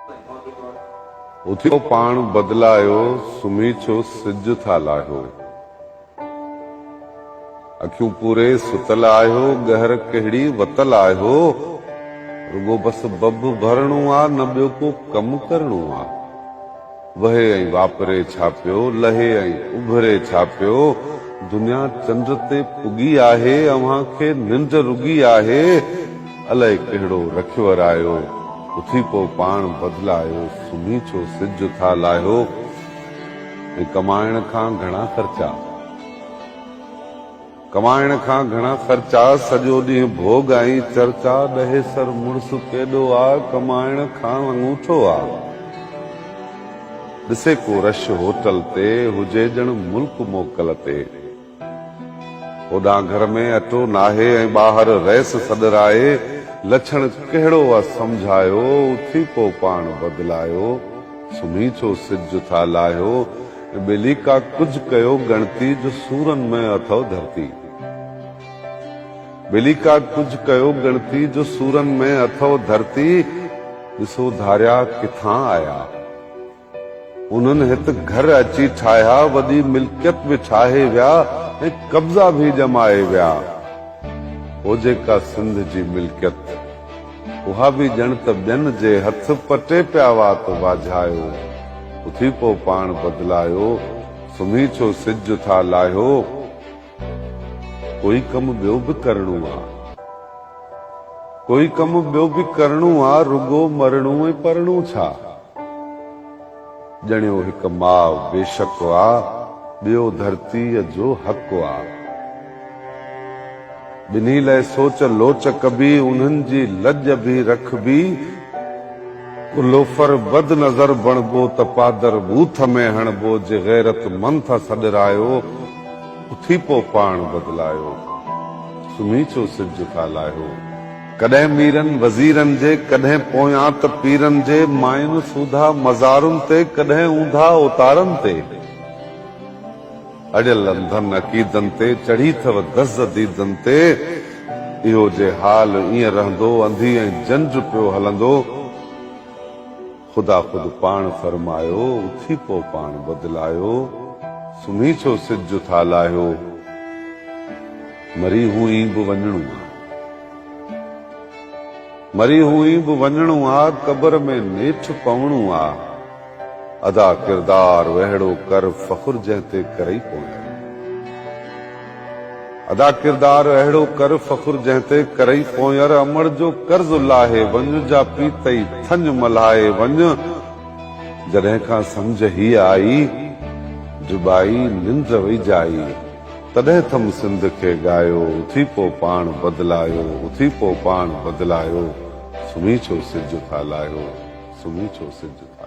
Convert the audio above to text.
उथियो पाण बदलायो, सुमीचो सिज था लाहियो। अखियूं पूरे सुतल आहियो, गहर कहिड़ी वतल आहियो। रुगो बस बब भरणो आ, न ॿियो को कम करणो आ। वहे ऐं वापरे छा पियो, लहे ऐं उभरे छा पियो। दुनिया चंड ते पुगी आहे, अव्हां खे निंड रुगी आहे। अलाए कहिड़ो रखियो रायो, उथी पो पाण बदलायो, सुम्ही छो सिज था लाहियो। ऐं कमाइण खां घणा ख़र्चा, कमाइण खां घणा ख़र्चा, सॼो ॾींहुं भोग ऐं चर्चा। ॾहे सर मुड़स केॾो आ, कमाइण खां अंगूठो आ। ॾिसे को रश होटल ते, हुजे ॼण मुल्क मोकल ते। ओॾां घर में अटो नाहे ऐं ॿाहिरि रैस सॾराए। लछण कहिड़ो आ सम्झायो, उथी पो पाण बदलायो, सुम्ही छो सिज था लाहियो। ॿेली का कुझु कयो गणती, जो सूरनि में अथव धरती। ॿेली का कुझु कयो गणती, जो सूरनि में अथव धरती। ॾिसो धारिया किथां आया, उन्हनि हित घर अची ठाहिया। वॾी मिल्कियत बि ठाहे विया ऐं कब्ज़ा बि जमाए विया। हो जेका सिंध जी मिल्कियत, उहा बि ॼण त ॿियनि जे हथ पटे पिया वात वाझायो। उथी पो पाण बदलायो, सुम्ही छो सिज था लाहियो। कोई कम ॿियो बि करणो आ, कोई कम ॿियो बि करणो आ। रुगो मरणो ऐं परणो छा। ॼणियो हिक माउ बेशक आ, ॿियो धरतीअ जो हक़ आ। ॿिन्ही लाइ सोच लोच कबी, उन्हनि जी लज बि रखबी। लोफर बद नज़र बणबो त पादर बूथ में हणबो। जे गैरत मन था सॾरायो, उथी पो पाण बदलायो, सुम्ही छो सिज था लाहियो। कॾहिं मीरनि वज़ीरनि जे, कॾहिं पोयां त पीरनि जे। मायुनि सूधा मज़ारुनि ते, कॾहिं ऊंधा उतारनि ते। अड़ियल अंधनि अक़ीदनि ते, चढ़ी थव दज़ दीदनि ते। इहो जे हाल ईअं रहंदो, अंधी ऐं जंज पियो हलंदो। ख़ुदा ख़ुद पाण फरमायो, उथी पो पाण बदलायो, सुम्ही छो सिज था लाहियो। मरी हुई बि वञणो आ, मरी हुई बि वञणो आ। कब्र में नेठ पवणो आ। अदा किरदार वहिड़ो कर, फ़ख्र जंहिं ते करई पोयां। अदा किरदार अहिड़ो कर, फ़ख्र जंहिं ते करई पोयर। अमड़ जो कर्ज़ लाहे वञ, जा पीतई थञ मल्हाए वञ। जॾहिं खां सम्झ ही आई, जुबाई निंड वेझाई। तॾहिं थम सिंध खे ॻायो, उथी पो पाण बदलायो, उथी पो पाण बदलायो। सुम्ही छो सिज था लाहियो, सुम्ही छो सिज था।